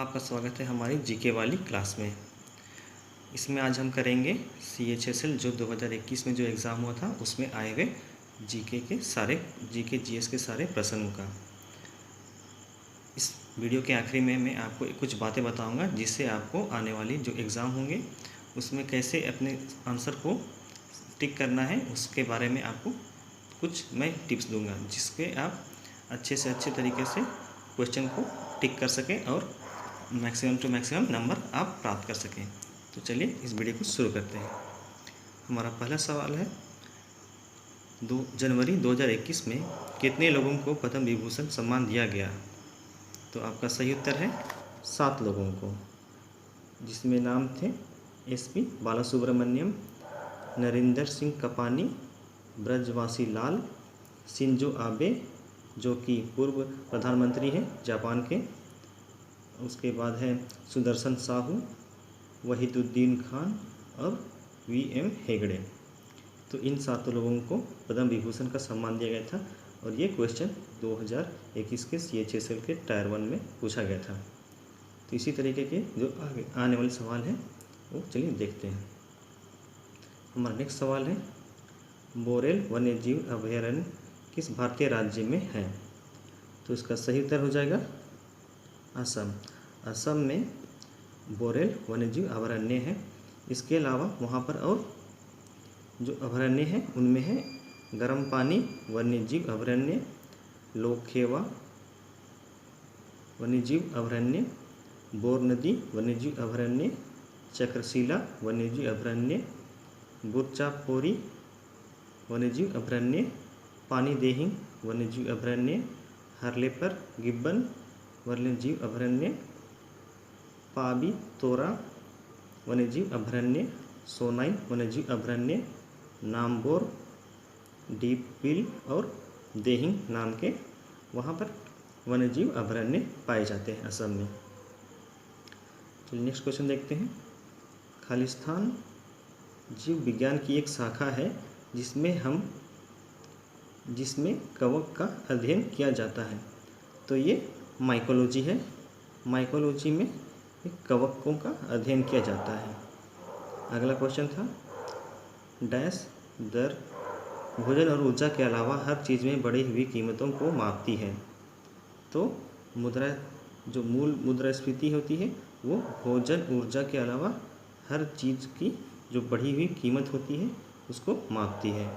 आपका स्वागत है हमारी जीके वाली क्लास में। इसमें आज हम करेंगे CHSL जो 2021 में जो एग्ज़ाम हुआ था उसमें आए हुए जीके जीएस के सारे प्रश्नों का। इस वीडियो के आखिरी में मैं आपको कुछ बातें बताऊंगा जिससे आपको आने वाली जो एग्ज़ाम होंगे उसमें कैसे अपने आंसर को टिक करना है उसके बारे में आपको कुछ मैं टिप्स दूंगा, जिसके आप अच्छे से अच्छे तरीके से क्वेश्चन को टिक कर सकें और मैक्सिमम टू मैक्सिमम नंबर आप प्राप्त कर सकें। तो चलिए इस वीडियो को शुरू करते हैं। हमारा पहला सवाल है 2 जनवरी 2021 में कितने लोगों को पद्म विभूषण सम्मान दिया गया? तो आपका सही उत्तर है 7 लोगों को, जिसमें नाम थे SP बालासुब्रमण्यम, नरेंद्र सिंह कपानी, ब्रजवासी लाल, शिंजो आबे जो कि पूर्व प्रधानमंत्री हैं जापान के, उसके बाद है सुदर्शन साहू, वहीदुद्दीन खान और VM हेगड़े। तो इन 7 लोगों को पद्म विभूषण का सम्मान दिया गया था और ये क्वेश्चन 2021 के CHSL के टायर 1 में पूछा गया था। तो इसी तरीके के जो आगे आने वाले सवाल हैं वो चलिए देखते हैं। हमारा नेक्स्ट सवाल है बोरेल वन्यजीव अभयारण्य किस भारतीय राज्य में है? तो इसका सही उत्तर हो जाएगा असम। असम में बोरेल वन्यजीव अभयारण्य है। इसके अलावा वहाँ पर और जो अभयारण्य हैं उनमें है गर्म पानी वन्यजीव अभयारण्य, लोखेवा वन्यजीव अभयारण्य, बोर नदी वन्यजीव अभयारण्य, चक्रशिला वन्यजीव अभयारण्य, बुरचापोरी वन्यजीव अभयारण्य, पानी देहिंग वन्यजीव अभयारण्य, हर्लेपर गिब्बन वन्यजीव अभयारण्य, पाबी तोरा वन्यजीव अभयारण्य, सोनाई वन्यजीव अभयारण्य, नामबोर, डीप बिल और देहिंग नाम के वहाँ पर वन्यजीव अभयारण्य पाए जाते हैं असम में। चलिए नेक्स्ट क्वेश्चन देखते हैं। खालिस्तान जीव विज्ञान की एक शाखा है जिसमें कवक का अध्ययन किया जाता है। तो ये माइकोलॉजी है। माइकोलॉजी में कवकों का अध्ययन किया जाता है। अगला क्वेश्चन था डैश दर भोजन और ऊर्जा के अलावा हर चीज़ में बढ़ी हुई कीमतों को मापती है। तो मुद्रा जो मूल मुद्रास्फीति होती है वो भोजन ऊर्जा के अलावा हर चीज़ की जो बढ़ी हुई कीमत होती है उसको मापती है।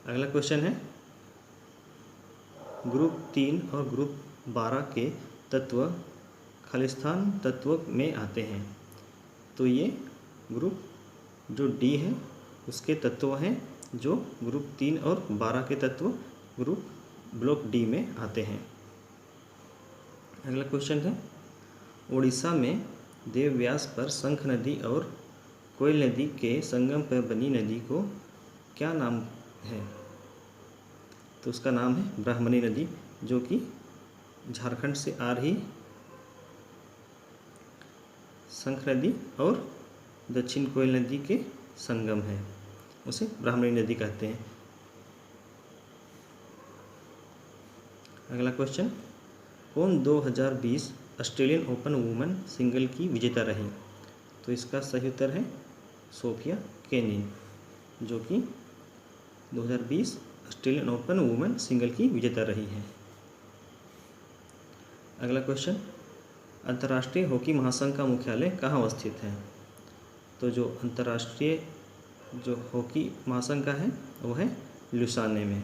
अगला क्वेश्चन है ग्रुप 3 और ग्रुप 12 के तत्व खालिस्तान तत्व में आते हैं। तो ये ग्रुप जो D है उसके तत्व हैं जो ग्रुप 3 और 12 के तत्व ग्रुप ब्लॉक D में आते हैं। अगला क्वेश्चन है उड़ीसा में देवव्यास पर शंख नदी और कोयल नदी के संगम पर बनी नदी को क्या नाम है? तो उसका नाम है ब्राह्मणी नदी, जो कि झारखंड से आ रही शंख नदी और दक्षिण कोयल नदी के संगम है, उसे ब्राह्मणी नदी कहते हैं। अगला क्वेश्चन कौन 2020 ऑस्ट्रेलियन ओपन वुमेन सिंगल की विजेता रही? तो इसका सही उत्तर है सोफिया केनिन, जो कि 2020 ऑस्ट्रेलियन ओपन वुमेन सिंगल की विजेता रही है। अगला क्वेश्चन अंतर्राष्ट्रीय हॉकी महासंघ का मुख्यालय कहाँ अवस्थित है? तो जो अंतर्राष्ट्रीय जो हॉकी महासंघ का है वो है लुसाने में,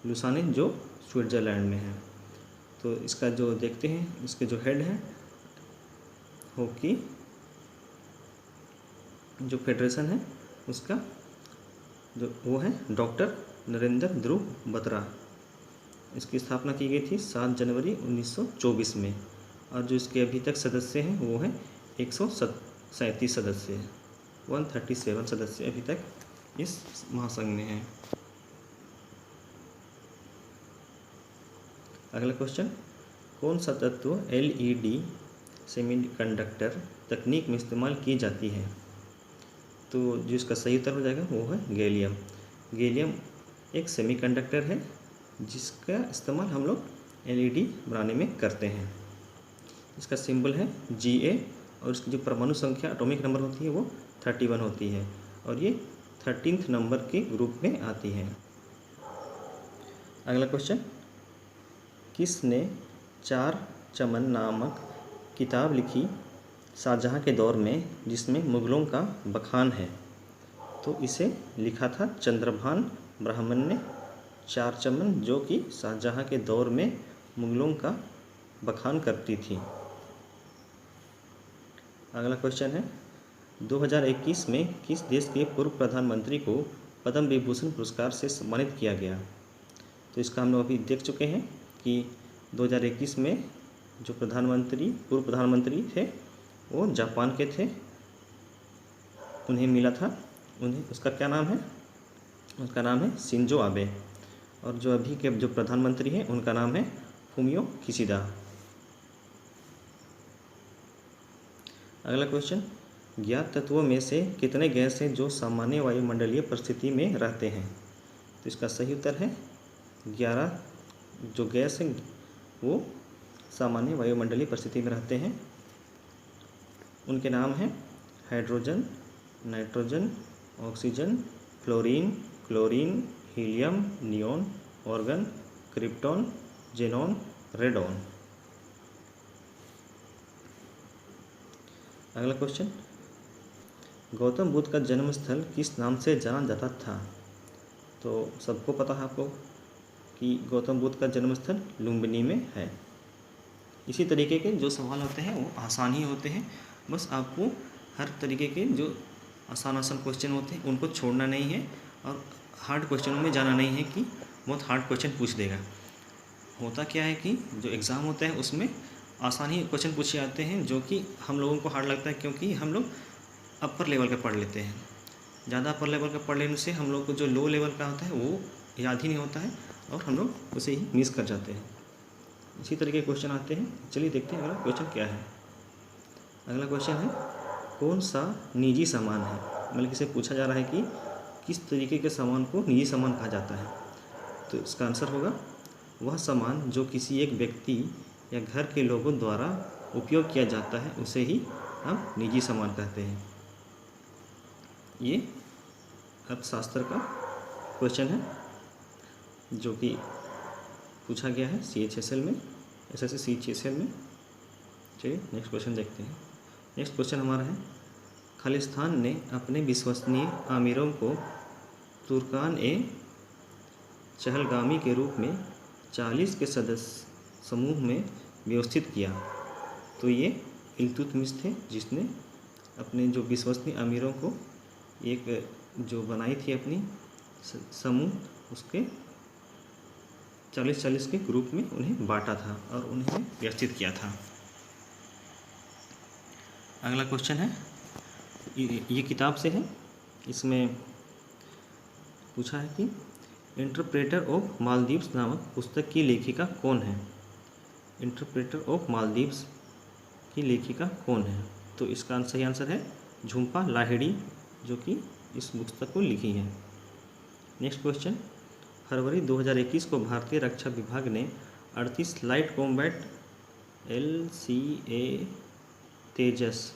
लुसाने जो स्विट्ज़रलैंड में है। तो इसका जो देखते हैं इसके जो हेड हैं हॉकी जो फेडरेशन है उसका जो वो है डॉक्टर नरेंद्र ध्रुव बत्रा। इसकी स्थापना की गई थी 7 जनवरी 1924 में और जो इसके अभी तक सदस्य हैं वो हैं 137 सदस्य, 137 सदस्य अभी तक इस महासंघ में हैं। अगला क्वेश्चन कौन सा तत्व LED सेमीकंडक्टर तकनीक में इस्तेमाल की जाती है? तो जो इसका सही उत्तर हो जाएगा वो है गैलियम। गैलियम एक सेमीकंडक्टर है जिसका इस्तेमाल हम लोग एलईडी बनाने में करते हैं। इसका सिंबल है Ga और इसकी जो परमाणु संख्या एटॉमिक नंबर होती है वो 31 होती है और ये 13th नंबर के ग्रुप में आती है। अगला क्वेश्चन, किसने चार चमन नामक किताब लिखी शाहजहाँ के दौर में जिसमें मुग़लों का बखान है? तो इसे लिखा था चंद्रभान ब्राह्मण ने, चार चमन, जो कि शाहजहाँ के दौर में मुग़लों का बखान करती थी। अगला क्वेश्चन है, 2021 में किस देश के पूर्व प्रधानमंत्री को पद्म विभूषण पुरस्कार से सम्मानित किया गया? तो इसका हम लोग अभी देख चुके हैं कि 2021 में जो पूर्व प्रधानमंत्री थे वो जापान के थे, उन्हें मिला था। उसका क्या नाम है? उसका नाम है शिंजो आबे। और जो अभी के जो प्रधानमंत्री हैं उनका नाम है फुमियो किशिदा। अगला क्वेश्चन, ज्ञात तत्वों में से कितने गैस हैं जो सामान्य वायुमंडलीय परिस्थिति में रहते हैं? तो इसका सही उत्तर है 11 जो गैस हैं वो सामान्य वायुमंडलीय परिस्थिति में रहते हैं। उनके नाम हैं hydrogen, nitrogen, oxygen, fluorine, chlorine, helium, neon, organ, krypton, xenon, radon. अगला क्वेश्चन, गौतम बुद्ध का जन्म स्थल किस नाम से जाना जाता था? तो सबको पता है आपको कि गौतम बुद्ध का जन्म स्थल लुम्बिनी में है। इसी तरीके के जो सवाल होते हैं वो आसान ही होते हैं, बस आपको हर तरीके के जो आसान क्वेश्चन होते हैं उनको छोड़ना नहीं है और हार्ड क्वेश्चनों में जाना नहीं है कि बहुत हार्ड क्वेश्चन पूछ देगा। होता क्या है कि जो एग्ज़ाम होता है उसमें आसान ही क्वेश्चन पूछे जाते हैं जो कि हम लोगों को हार्ड लगता है, क्योंकि हम लोग अपर लेवल का पढ़ लेते हैं। ज़्यादा अपर लेवल का पढ़ लेने से हम लोग को जो लो लेवल का होता है वो याद ही नहीं होता है और हम लोग उसे ही मिस कर जाते हैं। इसी तरीके के क्वेश्चन आते हैं। चलिए देखते हैं अगला क्वेश्चन क्या है। अगला क्वेश्चन है, कौन सा निजी सामान है? मतलब किसे पूछा जा रहा है कि किस तरीके के सामान को निजी सामान कहा जाता है? तो इसका आंसर होगा वह सामान जो किसी एक व्यक्ति या घर के लोगों द्वारा उपयोग किया जाता है उसे ही हम निजी सामान कहते हैं। ये अर्थशास्त्र का क्वेश्चन है जो कि पूछा गया है CHSL में, SSC CHSL में। चलिए नेक्स्ट क्वेश्चन देखते हैं। नेक्स्ट क्वेश्चन हमारा है, खालिस्तान ने अपने विश्वसनीय आमिरों को तुर्कान ए चहलगामी के रूप में 40 के सदस्य समूह में व्यवस्थित किया। तो ये इल्तुतमिश थे जिसने अपने जो विश्वसनीय अमीरों को एक जो बनाई थी अपनी समूह, उसके 40 के ग्रुप में उन्हें बांटा था और उन्हें व्यवस्थित किया था। अगला क्वेश्चन है, ये किताब से है। इसमें पूछा है कि इंटरप्रेटर ऑफ मालदीव्स नामक पुस्तक की लेखिका कौन है? इंटरप्रेटर ऑफ मालदीव्स की लेखिका कौन है? तो इसका सही आंसर है झुम्पा लाहिड़ी, जो कि इस पुस्तक को लिखी है। नेक्स्ट क्वेश्चन, फरवरी 2021 को भारतीय रक्षा विभाग ने 38 लाइट कॉम्बैट LCA तेजस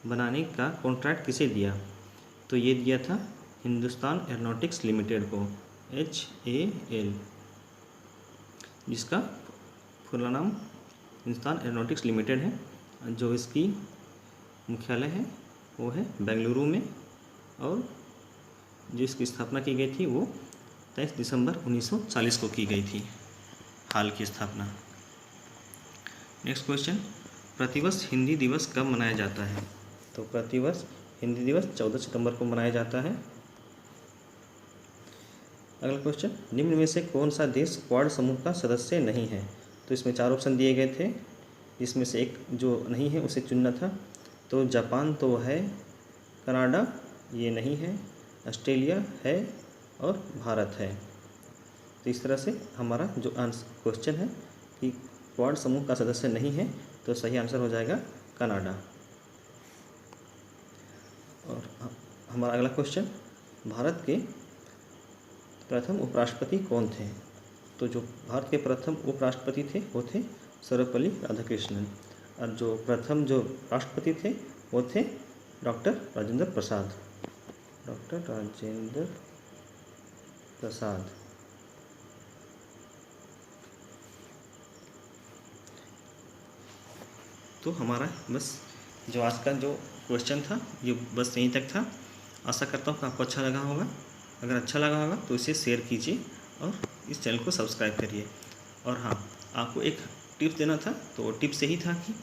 बनाने का कॉन्ट्रैक्ट किसे दिया? तो ये दिया था हिंदुस्तान एरोनॉटिक्स लिमिटेड को, HAL, जिसका पूरा नाम हिंदुस्तान एरोनॉटिक्स लिमिटेड है। जो इसकी मुख्यालय है वो है बेंगलुरु में और जिसकी स्थापना की गई थी वो 23 दिसंबर 1940 को की गई थी, हाल की स्थापना। नेक्स्ट क्वेश्चन, प्रतिवर्ष हिंदी दिवस कब मनाया जाता है? तो प्रतिवर्ष हिंदी दिवस 14 सितंबर को मनाया जाता है। अगला क्वेश्चन, निम्न में से कौन सा देश क्वाड समूह का सदस्य नहीं है? तो इसमें 4 ऑप्शन दिए गए थे, जिसमें से एक जो नहीं है उसे चुनना था। तो जापान तो है, कनाडा ये नहीं है, ऑस्ट्रेलिया है और भारत है। तो इस तरह से हमारा जो क्वेश्चन है कि क्वाड समूह का सदस्य नहीं है, तो सही आंसर हो जाएगा कनाडा। और हमारा अगला क्वेश्चन, भारत के प्रथम उपराष्ट्रपति कौन थे? तो जो भारत के प्रथम उपराष्ट्रपति थे वो थे सर्वपल्ली राधाकृष्णन, और जो प्रथम जो राष्ट्रपति थे वो थे डॉक्टर राजेंद्र प्रसाद। डॉक्टर राजेंद्र प्रसाद। तो हमारा बस जो आज का जो क्वेश्चन था ये बस यहीं तक था। आशा करता हूँ कि आपको अच्छा लगा होगा। अगर अच्छा लगा होगा तो इसे शेयर कीजिए और इस चैनल को सब्सक्राइब करिए। और हाँ, आपको एक टिप्स देना था, तो वो टिप्स यही था कि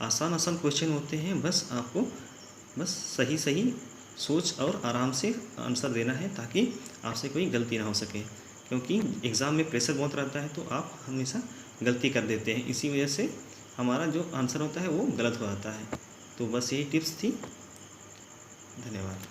आसान क्वेश्चन होते हैं, बस आपको बस सही सोच और आराम से आंसर देना है ताकि आपसे कोई गलती ना हो सके, क्योंकि एग्ज़ाम में प्रेशर बहुत रहता है तो आप हमेशा गलती कर देते हैं, इसी वजह से हमारा जो आंसर होता है वो गलत हो जाता है। तो बस यही टिप्स थी। धन्यवाद।